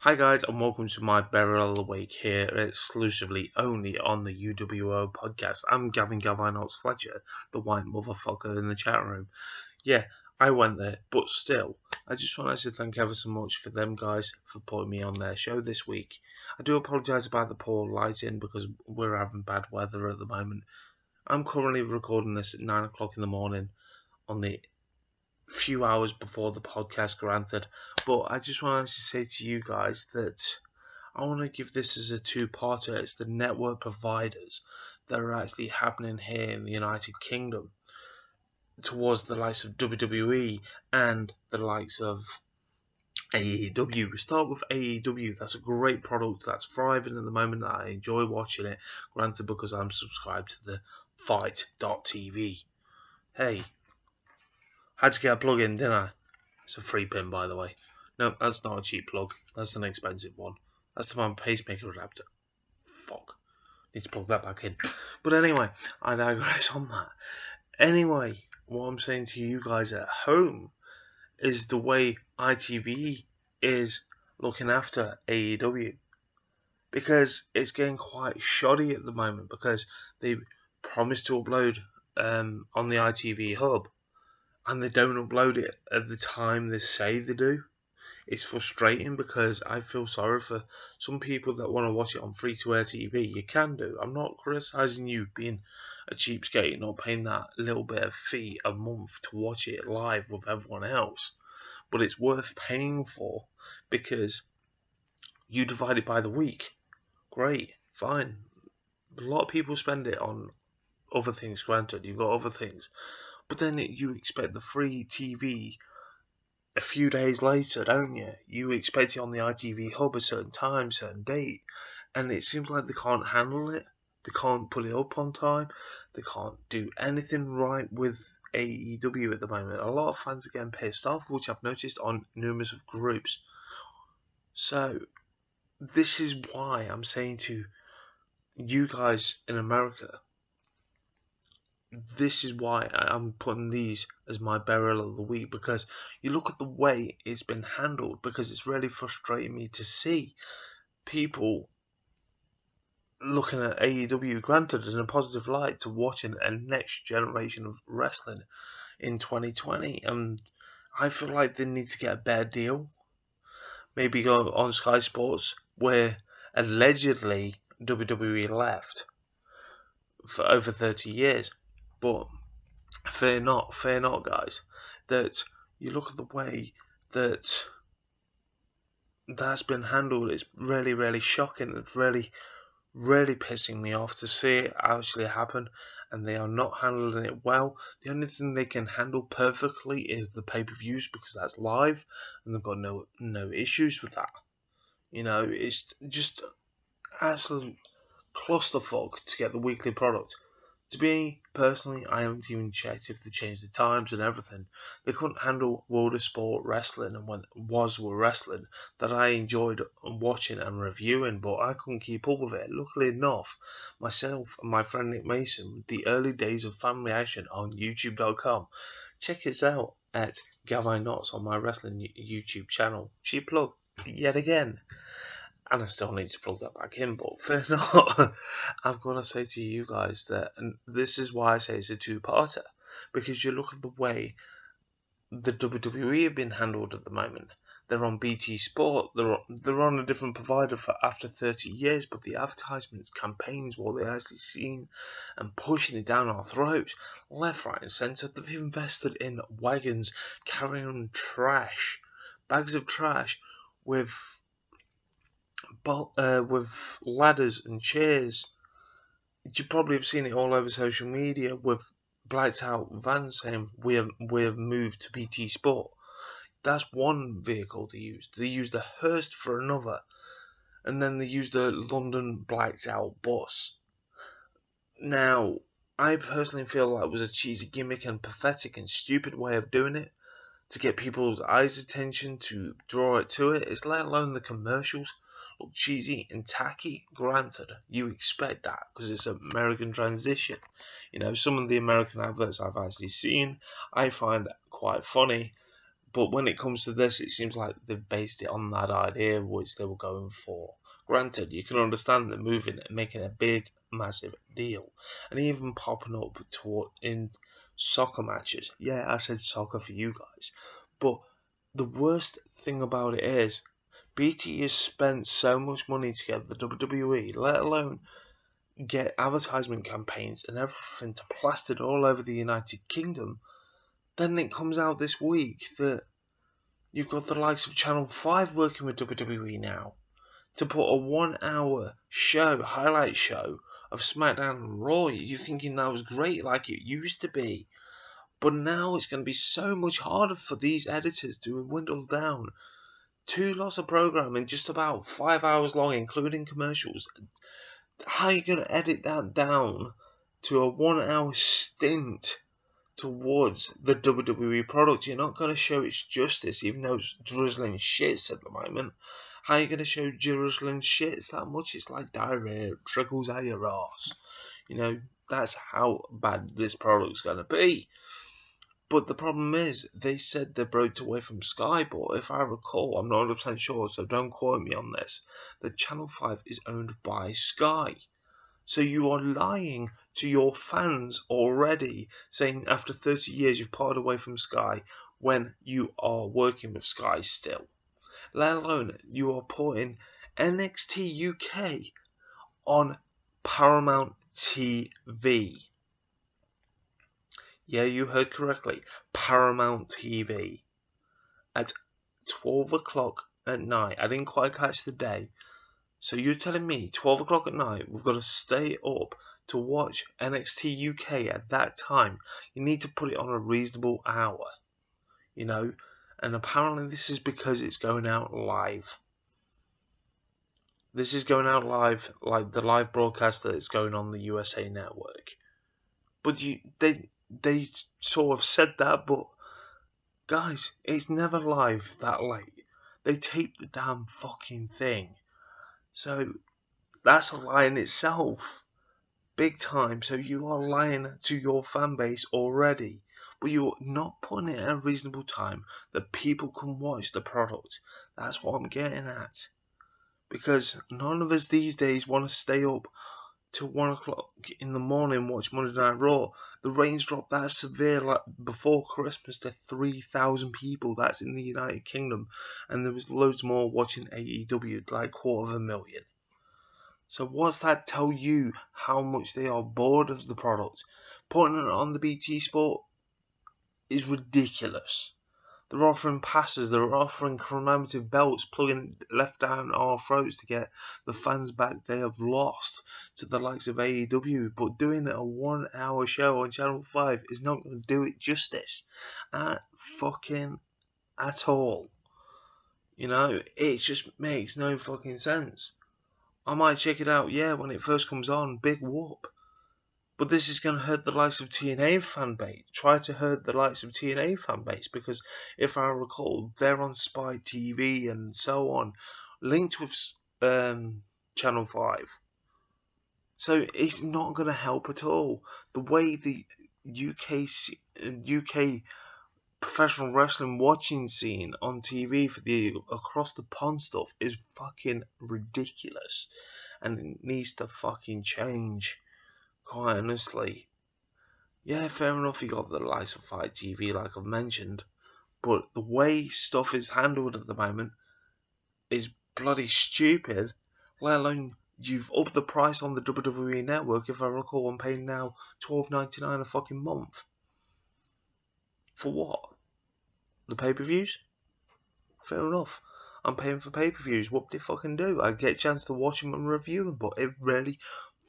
Hi guys, and welcome to my Burial of the Week here, exclusively only on the UWO podcast. I'm Gavin Gavinotts Fletcher, the white motherfucker in the chat room. Yeah, I went there, but still, I just wanted to thank ever so much for them guys for putting me on their show this week. I do apologise about the poor lighting because we're having bad weather at the moment. I'm currently recording this at 9 o'clock in the morning on the few hours before the podcast, granted, but I just wanted to say to you guys that I want to give this as a two-parter. It's the network providers that are actually happening here in the United Kingdom towards the likes of WWE and the likes of AEW. We start with AEW. That's a great product that's thriving at the moment. I enjoy watching it, granted because I'm subscribed to the Fight.tv. Hey, had to get a plug in, didn't I? It's a free pin, by the way. No, that's not a cheap plug. That's an expensive one. That's my pacemaker adapter. Fuck. Need to plug that back in. But anyway, I digress on that. Anyway, what I'm saying to you guys at home is the way ITV is looking after AEW. Because it's getting quite shoddy at the moment because they promised to upload on the ITV hub and they don't upload it at the time they say they do. It's frustrating because I feel sorry for some people that want to watch it on free-to-air TV. You can do. I'm not criticising you being a cheapskate, not paying that little bit of fee a month to watch it live with everyone else. But it's worth paying for because you divide it by the week. Great, fine. A lot of people spend it on other things, granted. You've got other things. But then you expect the free TV a few days later, don't you? You expect it on the ITV hub a certain time, certain date, and it seems like they can't handle it. They can't put it up on time. They can't do anything right with AEW at the moment. A lot of fans are getting pissed off, which I've noticed on numerous of groups. So, this is why I'm saying to you guys in America, this is why I'm putting these as my burial of the week, because you look at the way it's been handled, because it's really frustrating me to see people looking at AEW, granted in a positive light, to watching a next generation of wrestling in 2020, and I feel like they need to get a better deal. Maybe go on Sky Sports, where allegedly WWE left for over 30 years, but fear not, guys, that you look at the way that that's been handled. It's really, really shocking. It's really, really pissing me off to see it actually happen, and they are not handling it well. The only thing they can handle perfectly is the pay-per-views because that's live, and they've got no issues with that. You know, it's just absolute clusterfuck to get the weekly product. To me, personally, I haven't even checked if they changed the times and everything. They couldn't handle World of Sport wrestling and when were wrestling that I enjoyed watching and reviewing, but I couldn't keep up with it. Luckily enough, myself and my friend Nick Mason, the early days of Family Action on YouTube.com. Check us out at Gavinotts on my wrestling YouTube channel. Cheap plug, yet again. And I still need to plug that back in, but fair not. I've got to say to you guys that, and this is why I say it's a two-parter, because you look at the way the WWE have been handled at the moment. They're on BT Sport, they're on a different provider for after 30 years, but the advertisements, campaigns, what they're actually seeing and pushing it down our throats, left, right and centre. They've invested in wagons carrying trash, bags of trash with ladders and chairs. You probably have seen it all over social media with blacked out vans saying we have moved to BT Sport. That's one vehicle they used. They used a Hearst for another, and then they used a London blacked out bus. Now, I personally feel that was a cheesy gimmick and pathetic and stupid way of doing it to get people's eyes' attention, to draw it to it. It's let alone the commercials look cheesy and tacky. Granted, you expect that because it's an American transition. You know, some of the American adverts I've actually seen, I find quite funny, But when it comes to this, it seems like they've based it on that idea which they were going for. Granted, you can understand them moving it and making a big, massive deal, and even popping up in soccer matches. Yeah, I said soccer for you guys, but the worst thing about it is BT has spent so much money to get the WWE, let alone get advertisement campaigns and everything to plastered all over the United Kingdom. Then it comes out this week that you've got the likes of Channel 5 working with WWE now to put a 1 hour show, highlight show of SmackDown and Raw. You're thinking that was great like it used to be. But now it's going to be so much harder for these editors to dwindle down 2 lots of programming just about 5 hours long, including commercials. How are you going to edit that down to a 1 hour stint towards the WWE product? You're not going to show its justice, even though it's drizzling shits at the moment. How are you going to show drizzling shits that much? It's like diarrhea, it trickles out your ass. That's how bad this product's going to be. But the problem is, they said they broke away from Sky, but if I recall, I'm not 100% sure, so don't quote me on this, that Channel 5 is owned by Sky. So you are lying to your fans already, saying after 30 years you've parted away from Sky when you are working with Sky still. Let alone you are putting NXT UK on Paramount TV. Yeah, you heard correctly. Paramount TV. At 12 o'clock at night. I didn't quite catch the day. So you're telling me 12 o'clock at night, we've got to stay up to watch NXT UK at that time. You need to put it on a reasonable hour. And apparently this is because it's going out live. This is going out live, like the live broadcast that is going on the USA Network. But they sort of said that, but guys, it's never live that late. They tape the damn fucking thing. So that's a lie in itself. Big time. So you are lying to your fan base already. But you're not putting it at a reasonable time that people can watch the product. That's what I'm getting at. Because none of us these days want to stay up till 1 o'clock in the morning watch Monday Night Raw. The ratings dropped that severe like before Christmas to 3,000 people. That's in the United Kingdom. And there was loads more watching AEW, like 250,000. So what's that tell you how much they are bored of the product? Putting it on the BT Sport is ridiculous. They're offering passes, they're offering commemorative belts, plugging left down our throats to get the fans back they have lost to the likes of AEW. But doing a 1 hour show on Channel 5 is not going to do it justice. At all. It just makes no fucking sense. I might check it out, when it first comes on, big whoop. But this is going to hurt the likes of TNA fan base. Try to hurt the likes of TNA fan base because if I recall, they're on Spy TV and so on, linked with Channel 5. So it's not going to help at all. The way the UK professional wrestling watching scene on TV for the across the pond stuff is fucking ridiculous. And it needs to fucking change. Quite honestly. Yeah, fair enough, you got the likes of Fight TV, like I've mentioned, but the way stuff is handled at the moment is bloody stupid. Let alone you've upped the price on the WWE Network. If I recall, I'm paying now $12.99 a fucking month. For what? The pay-per-views? Fair enough. I'm paying for pay-per-views. What do they fucking do? I get a chance to watch them and review them, but it really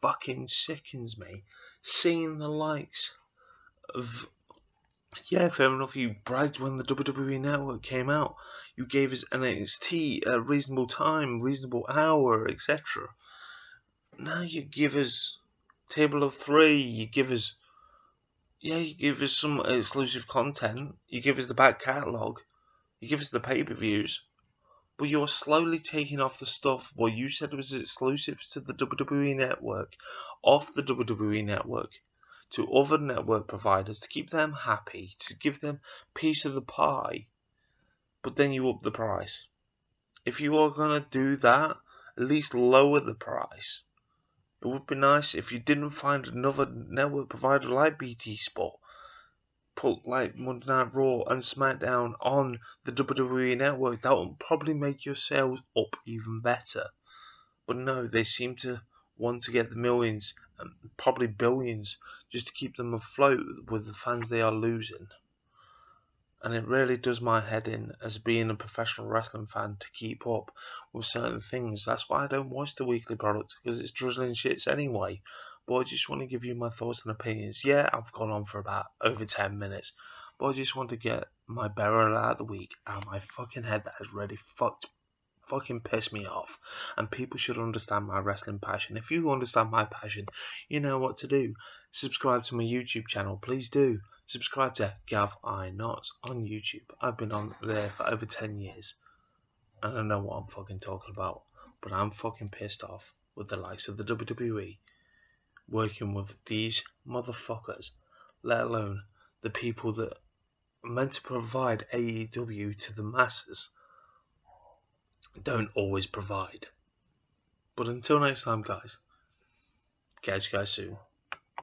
fucking sickens me seeing the likes of fair enough, you bragged when the WWE Network came out, you gave us NXT a reasonable time, reasonable hour, etc. Now you give us Table of Three, you give us some exclusive content, you give us the back catalogue, you give us the pay-per-views, but you're slowly taking off the stuff what you said was exclusive to the WWE Network, off the WWE Network, to other network providers to keep them happy, to give them piece of the pie. but then you up the price. If you are going to do that, at least lower the price. It would be nice if you didn't find another network provider like BT Sport. Put like Monday Night Raw and SmackDown on the WWE network. That would probably make your sales up even better. But no, they seem to want to get the millions and probably billions just to keep them afloat with the fans they are losing. And it really does my head in as being a professional wrestling fan to keep up with certain things. That's why I don't watch the weekly product, because it's drizzling shits anyway. But I just want to give you my thoughts and opinions. Yeah, I've gone on for about over 10 minutes, but I just want to get my barrel out of the week out of my fucking head that has really fucking pissed me off. And people should understand my wrestling passion. If you understand my passion, you know what to do. Subscribe to my YouTube channel, please do. Subscribe to Gavinotts on YouTube. I've been on there for over 10 years. And I know what I'm fucking talking about. But I'm fucking pissed off with the likes of the WWE working with these motherfuckers, let alone the people that are meant to provide AEW to the masses. Don't always provide. But until next time, guys, catch you guys soon.